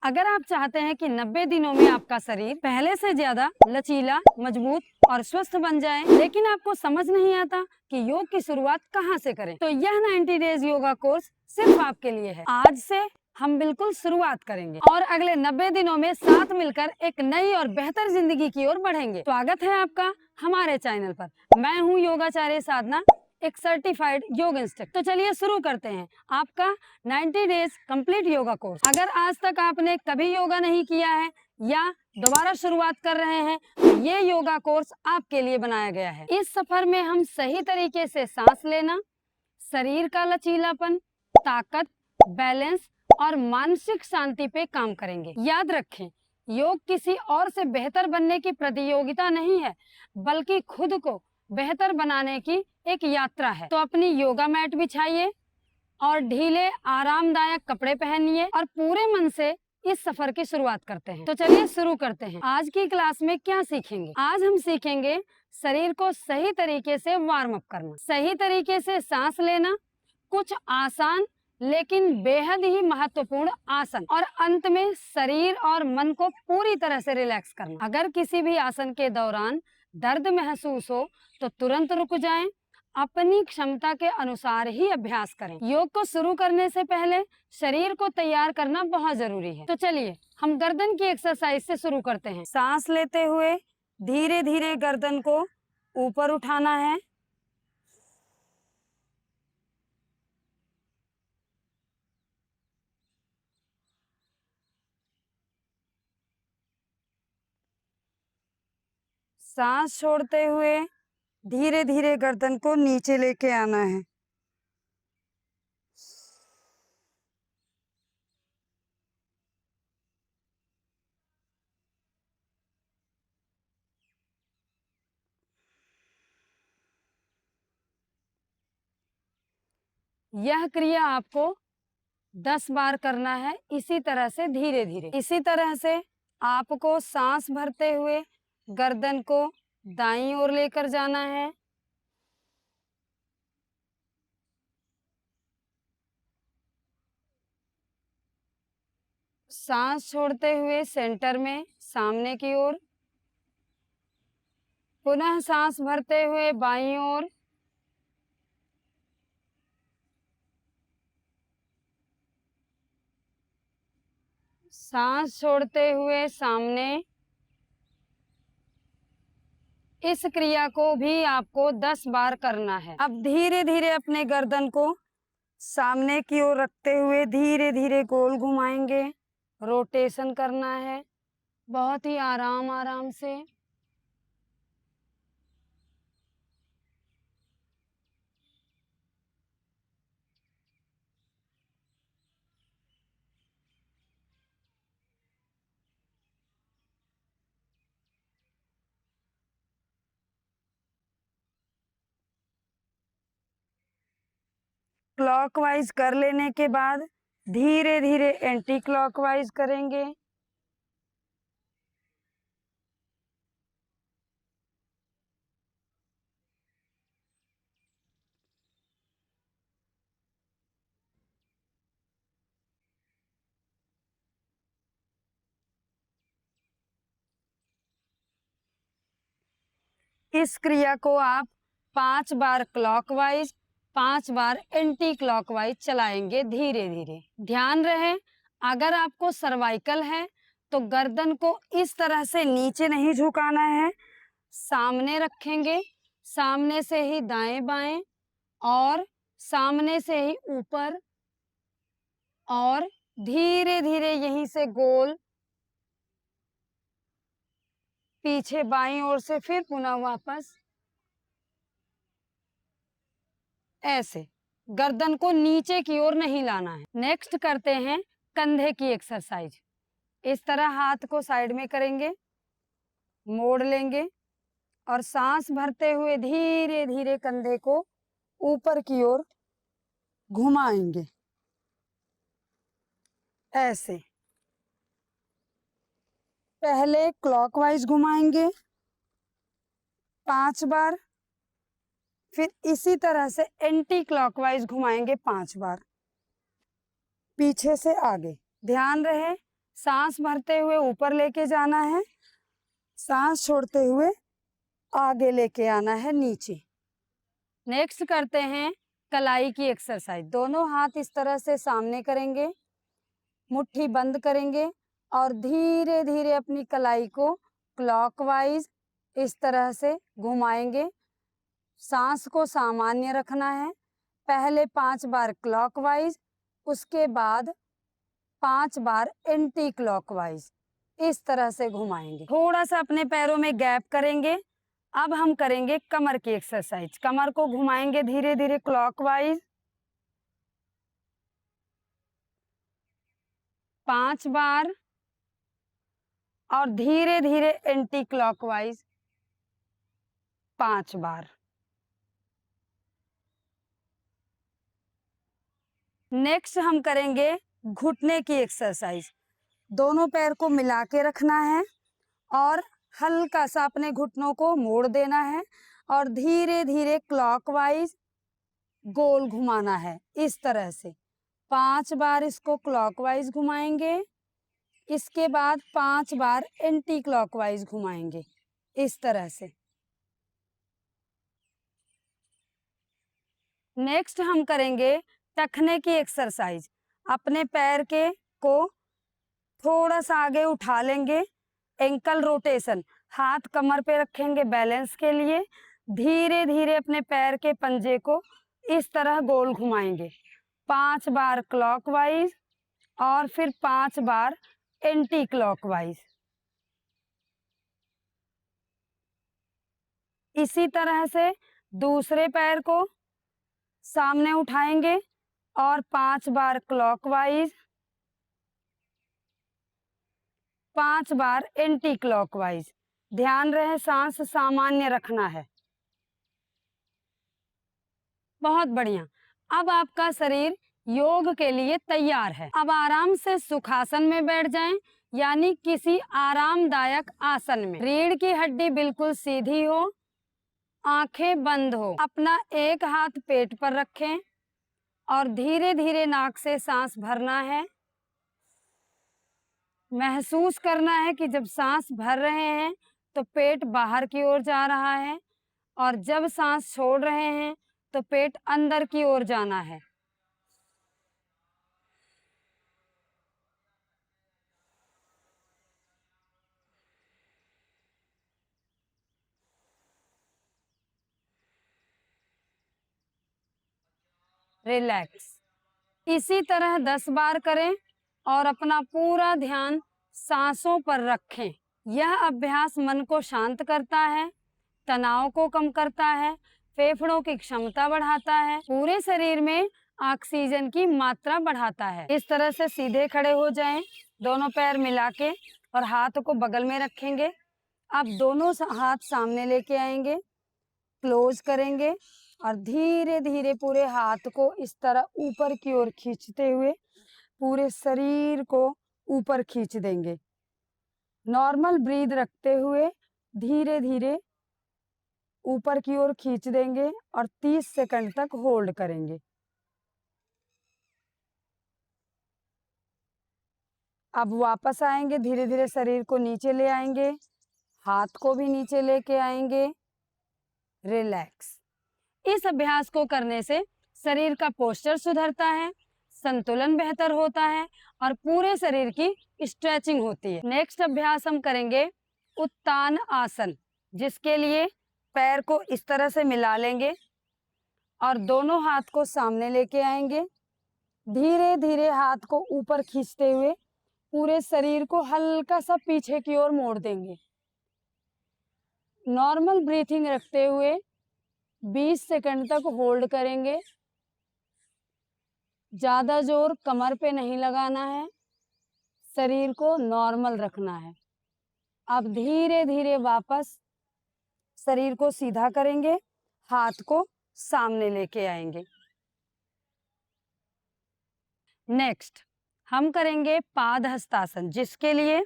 अगर आप चाहते हैं कि 90 दिनों में आपका शरीर पहले से ज्यादा लचीला, मजबूत और स्वस्थ बन जाए, लेकिन आपको समझ नहीं आता कि योग की शुरुआत कहाँ से करें, तो यह 90 डेज योगा कोर्स सिर्फ आपके लिए है। आज से हम बिल्कुल शुरुआत करेंगे और अगले 90 दिनों में साथ मिलकर एक नई और बेहतर जिंदगी की ओर बढ़ेंगे। स्वागत है आपका हमारे चैनल पर। मैं हूँ योगाचार्य साधना, एक सर्टिफाइड योग इंस्ट्रक्टर। तो चलिए शुरू करते हैं आपका 90 डेज कंप्लीट योगा कोर्स। अगर आज तक आपने कभी योगा नहीं किया है या दोबारा शुरुआत कर रहे हैं, तो ये योगा कोर्स आपके लिए बनाया गया है। इस सफर में हम सही तरीके से सांस लेना, शरीर का लचीलापन, ताकत, बैलेंस और मानसिक शांति पे काम करेंगे। याद रखें, योग किसी और से बेहतर बनने की प्रतियोगिता नहीं है, बल्कि खुद को बेहतर बनाने की एक यात्रा है। तो अपनी योगा मैट बिछाइए और ढीले आरामदायक कपड़े पहनिए और पूरे मन से इस सफर की शुरुआत करते हैं। तो चलिए शुरू करते हैं। आज की क्लास में क्या सीखेंगे? आज हम सीखेंगे शरीर को सही तरीके से वार्म अप करना, सही तरीके से सांस लेना, कुछ आसान लेकिन बेहद ही महत्वपूर्ण आसन, और अंत में शरीर और मन को पूरी तरह से रिलैक्स करना। अगर किसी भी आसन के दौरान दर्द महसूस हो तो तुरंत रुक जाएं, अपनी क्षमता के अनुसार ही अभ्यास करें। योग को शुरू करने से पहले शरीर को तैयार करना बहुत जरूरी है। तो चलिए हम गर्दन की एक्सरसाइज से शुरू करते हैं। सांस लेते हुए धीरे धीरे गर्दन को ऊपर उठाना है। सांस छोड़ते हुए धीरे धीरे गर्दन को नीचे लेके आना है। यह क्रिया आपको 10 बार करना है, इसी तरह से धीरे धीरे। इसी तरह से आपको सांस भरते हुए गर्दन को दाईं ओर लेकर जाना है। सांस छोड़ते हुए सेंटर में सामने की ओर, पुनः सांस भरते हुए बाईं ओर, सांस छोड़ते हुए सामने। इस क्रिया को भी आपको 10 बार करना है। अब धीरे धीरे अपने गर्दन को सामने की ओर रखते हुए धीरे धीरे गोल घुमाएंगे। रोटेशन करना है बहुत ही आराम आराम से। क्लॉकवाइज कर लेने के बाद धीरे धीरे एंटी क्लॉकवाइज करेंगे। इस क्रिया को आप 5 बार क्लॉकवाइज, 5 बार एंटी क्लॉकवाइज चलाएंगे धीरे धीरे। ध्यान रहे, अगर आपको सर्वाइकल है तो गर्दन को इस तरह से नीचे नहीं झुकाना है, सामने रखेंगे, सामने से ही दाएं बाएं और सामने से ही ऊपर, और धीरे धीरे यहीं से गोल, पीछे बाईं ओर से फिर पुनः वापस। ऐसे गर्दन को नीचे की ओर नहीं लाना है। नेक्स्ट करते हैं कंधे की एक्सरसाइज। इस तरह हाथ को साइड में करेंगे, मोड़ लेंगे और सांस भरते हुए धीरे धीरे कंधे को ऊपर की ओर घुमाएंगे। ऐसे पहले क्लॉकवाइज घुमाएंगे 5 बार, फिर इसी तरह से एंटी क्लॉकवाइज घुमाएंगे 5 बार, पीछे से आगे। ध्यान रहे, सांस भरते हुए ऊपर लेके जाना है, सांस छोड़ते हुए आगे लेके आना है नीचे। नेक्स्ट करते हैं कलाई की एक्सरसाइज। दोनों हाथ इस तरह से सामने करेंगे, मुट्ठी बंद करेंगे और धीरे धीरे अपनी कलाई को क्लॉकवाइज इस तरह से घुमाएंगे। सांस को सामान्य रखना है। पहले 5 बार क्लॉकवाइज, उसके बाद 5 बार एंटी क्लॉकवाइज, इस तरह से घुमाएंगे। थोड़ा सा अपने पैरों में गैप करेंगे। अब हम करेंगे कमर की एक्सरसाइज। कमर को घुमाएंगे धीरे धीरे क्लॉकवाइज 5 बार और धीरे धीरे एंटी क्लॉकवाइज 5 बार। नेक्स्ट हम करेंगे घुटने की एक्सरसाइज। दोनों पैर को मिला के रखना है और हल्का सा अपने घुटनों को मोड़ देना है और धीरे धीरे क्लॉकवाइज गोल घुमाना है इस तरह से। 5 बार इसको क्लॉकवाइज घुमाएंगे, इसके बाद 5 बार एंटी क्लॉकवाइज घुमाएंगे इस तरह से। नेक्स्ट हम करेंगे टखने की एक्सरसाइज। अपने पैर के को थोड़ा सा आगे उठा लेंगे, एंकल रोटेशन, हाथ कमर पे रखेंगे बैलेंस के लिए। धीरे धीरे अपने पैर के पंजे को इस तरह गोल घुमाएंगे। 5 बार क्लॉकवाइज और फिर 5 बार एंटी क्लॉकवाइज। इसी तरह से दूसरे पैर को सामने उठाएंगे और 5 बार क्लॉकवाइज, 5 बार एंटी क्लॉकवाइज। ध्यान रहे सांस सामान्य रखना है। बहुत बढ़िया। अब आपका शरीर योग के लिए तैयार है। अब आराम से सुखासन में बैठ जाएं, यानी किसी आरामदायक आसन में। रीढ़ की हड्डी बिल्कुल सीधी हो, आंखें बंद हो। अपना एक हाथ पेट पर रखें और धीरे धीरे नाक से सांस भरना है। महसूस करना है कि जब सांस भर रहे हैं तो पेट बाहर की ओर जा रहा है और जब सांस छोड़ रहे हैं तो पेट अंदर की ओर जाना है। रिलैक्स। इसी तरह 10 बार करें और अपना पूरा ध्यान सांसों पर रखें। यह अभ्यास मन को शांत करता है, तनाव को कम करता है, फेफड़ों की क्षमता बढ़ाता है, पूरे शरीर में ऑक्सीजन की मात्रा बढ़ाता है। इस तरह से सीधे खड़े हो जाएं, दोनों पैर मिला के और हाथ को बगल में रखेंगे। अब दोनों हाथ सामने लेके आएंगे, क्लोज करेंगे और धीरे धीरे पूरे हाथ को इस तरह ऊपर की ओर खींचते हुए पूरे शरीर को ऊपर खींच देंगे। नॉर्मल ब्रीथ रखते हुए धीरे धीरे ऊपर की ओर खींच देंगे और 30 सेकंड तक होल्ड करेंगे। अब वापस आएंगे, धीरे धीरे शरीर को नीचे ले आएंगे, हाथ को भी नीचे लेके आएंगे। रिलैक्स। इस अभ्यास को करने से शरीर का पोस्चर सुधरता है, संतुलन बेहतर होता है और पूरे शरीर की स्ट्रेचिंग होती है। नेक्स्ट अभ्यास हम करेंगे उत्तान आसन, जिसके लिए पैर को इस तरह से मिला लेंगे और दोनों हाथ को सामने लेके आएंगे। धीरे धीरे हाथ को ऊपर खींचते हुए पूरे शरीर को हल्का सा पीछे की ओर मोड़ देंगे। नॉर्मल ब्रीथिंग रखते हुए 20 सेकंड तक होल्ड करेंगे। ज्यादा जोर कमर पे नहीं लगाना है, शरीर को नॉर्मल रखना है। अब धीरे धीरे वापस शरीर को सीधा करेंगे, हाथ को सामने लेके आएंगे। नेक्स्ट हम करेंगे पाद हस्तासन, जिसके लिए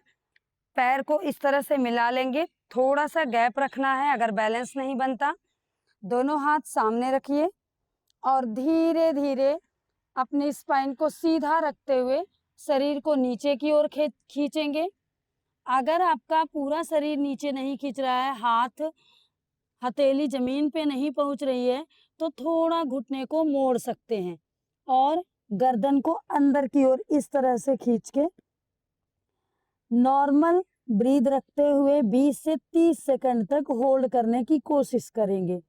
पैर को इस तरह से मिला लेंगे, थोड़ा सा गैप रखना है अगर बैलेंस नहीं बनता। दोनों हाथ सामने रखिए और धीरे धीरे अपनी स्पाइन को सीधा रखते हुए शरीर को नीचे की ओर खींचेंगे। अगर आपका पूरा शरीर नीचे नहीं खींच रहा है, हाथ हथेली जमीन पे नहीं पहुंच रही है, तो थोड़ा घुटने को मोड़ सकते हैं और गर्दन को अंदर की ओर इस तरह से खींच के नॉर्मल ब्रीथ रखते हुए 20 से 30 सेकंड तक होल्ड करने की कोशिश करेंगे।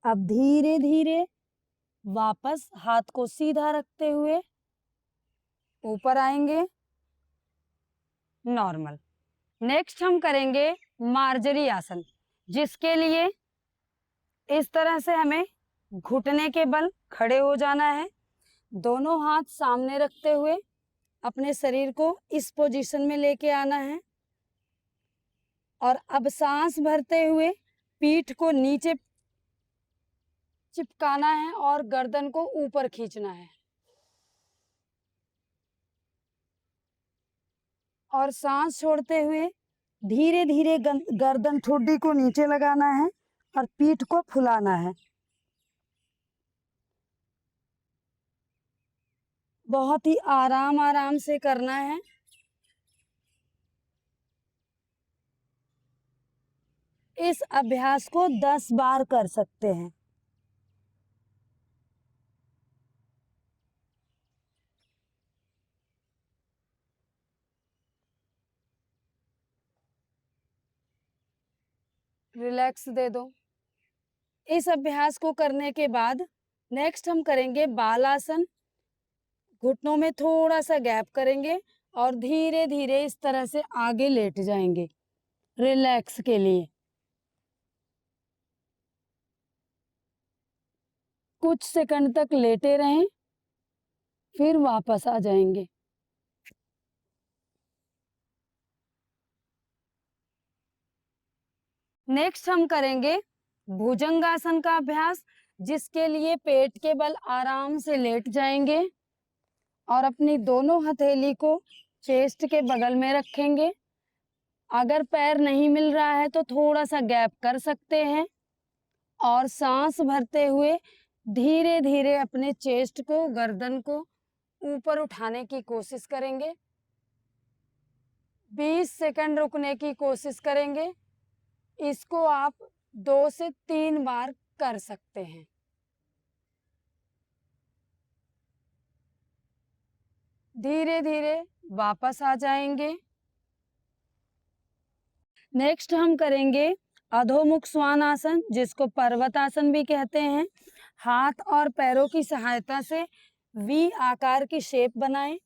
अब धीरे धीरे वापस हाथ को सीधा रखते हुए ऊपर आएंगे, नॉर्मल। नेक्स्ट हम करेंगे मार्जरी आसन, जिसके लिए इस तरह से हमें घुटने के बल खड़े हो जाना है। दोनों हाथ सामने रखते हुए अपने शरीर को इस पोजीशन में लेके आना है और अब सांस भरते हुए पीठ को नीचे चिपकाना है और गर्दन को ऊपर खींचना है और सांस छोड़ते हुए धीरे धीरे गर्दन ठुड्डी को नीचे लगाना है और पीठ को फुलाना है। बहुत ही आराम आराम से करना है। इस अभ्यास को 10 बार कर सकते हैं। रिलैक्स दे दो। इस अभ्यास को करने के बाद नेक्स्ट हम करेंगे बाल आसन। घुटनों में थोड़ा सा गैप करेंगे और धीरे धीरे इस तरह से आगे लेट जाएंगे रिलैक्स के लिए। कुछ सेकंड तक लेटे रहें, फिर वापस आ जाएंगे। नेक्स्ट हम करेंगे भुजंगासन का अभ्यास, जिसके लिए पेट के बल आराम से लेट जाएंगे और अपनी दोनों हथेली को चेस्ट के बगल में रखेंगे। अगर पैर नहीं मिल रहा है तो थोड़ा सा गैप कर सकते हैं और सांस भरते हुए धीरे धीरे अपने चेस्ट को, गर्दन को ऊपर उठाने की कोशिश करेंगे। 20 सेकंड रुकने की कोशिश करेंगे। इसको आप 2 से 3 बार कर सकते हैं। धीरे धीरे वापस आ जाएंगे। नेक्स्ट हम करेंगे अधोमुख श्वान आसन, जिसको पर्वतासन भी कहते हैं। हाथ और पैरों की सहायता से वी आकार की शेप बनाएं।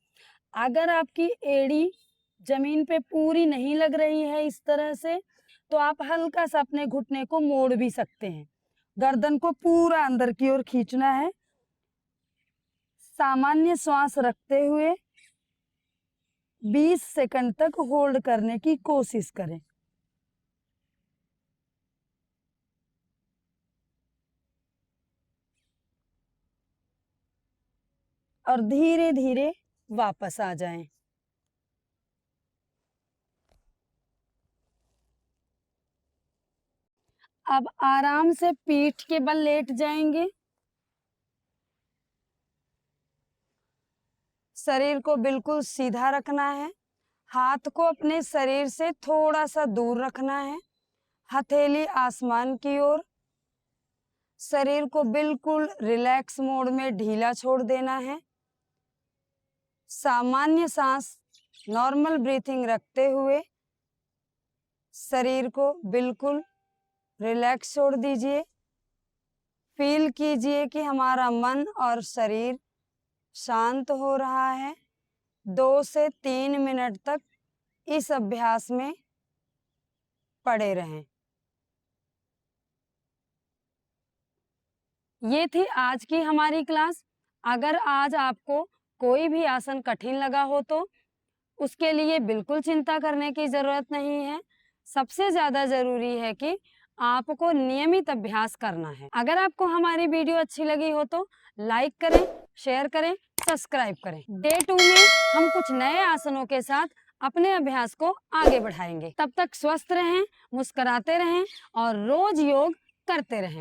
अगर आपकी एड़ी जमीन पे पूरी नहीं लग रही है इस तरह से, तो आप हल्का सा अपने घुटने को मोड़ भी सकते हैं। गर्दन को पूरा अंदर की ओर खींचना है। सामान्य श्वास रखते हुए 20 सेकंड तक होल्ड करने की कोशिश करें। और धीरे धीरे वापस आ जाएं। अब आराम से पीठ के बल लेट जाएंगे। शरीर को बिल्कुल सीधा रखना है। हाथ को अपने शरीर से थोड़ा सा दूर रखना है, हथेली आसमान की ओर। शरीर को बिल्कुल रिलैक्स मोड में ढीला छोड़ देना है। सामान्य सांस, नॉर्मल ब्रीथिंग रखते हुए शरीर को बिल्कुल रिलैक्स छोड़ दीजिए। फील कीजिए कि हमारा मन और शरीर शांत हो रहा है। 2 से 3 मिनट तक इस अभ्यास में पड़े रहें। ये थी आज की हमारी क्लास। अगर आज आपको कोई भी आसन कठिन लगा हो तो उसके लिए बिल्कुल चिंता करने की जरूरत नहीं है। सबसे ज्यादा जरूरी है कि आपको नियमित अभ्यास करना है। अगर आपको हमारी वीडियो अच्छी लगी हो तो लाइक करें, शेयर करें, सब्सक्राइब करें। डे 2 में हम कुछ नए आसनों के साथ अपने अभ्यास को आगे बढ़ाएंगे। तब तक स्वस्थ रहें, मुस्कुराते रहें और रोज योग करते रहें।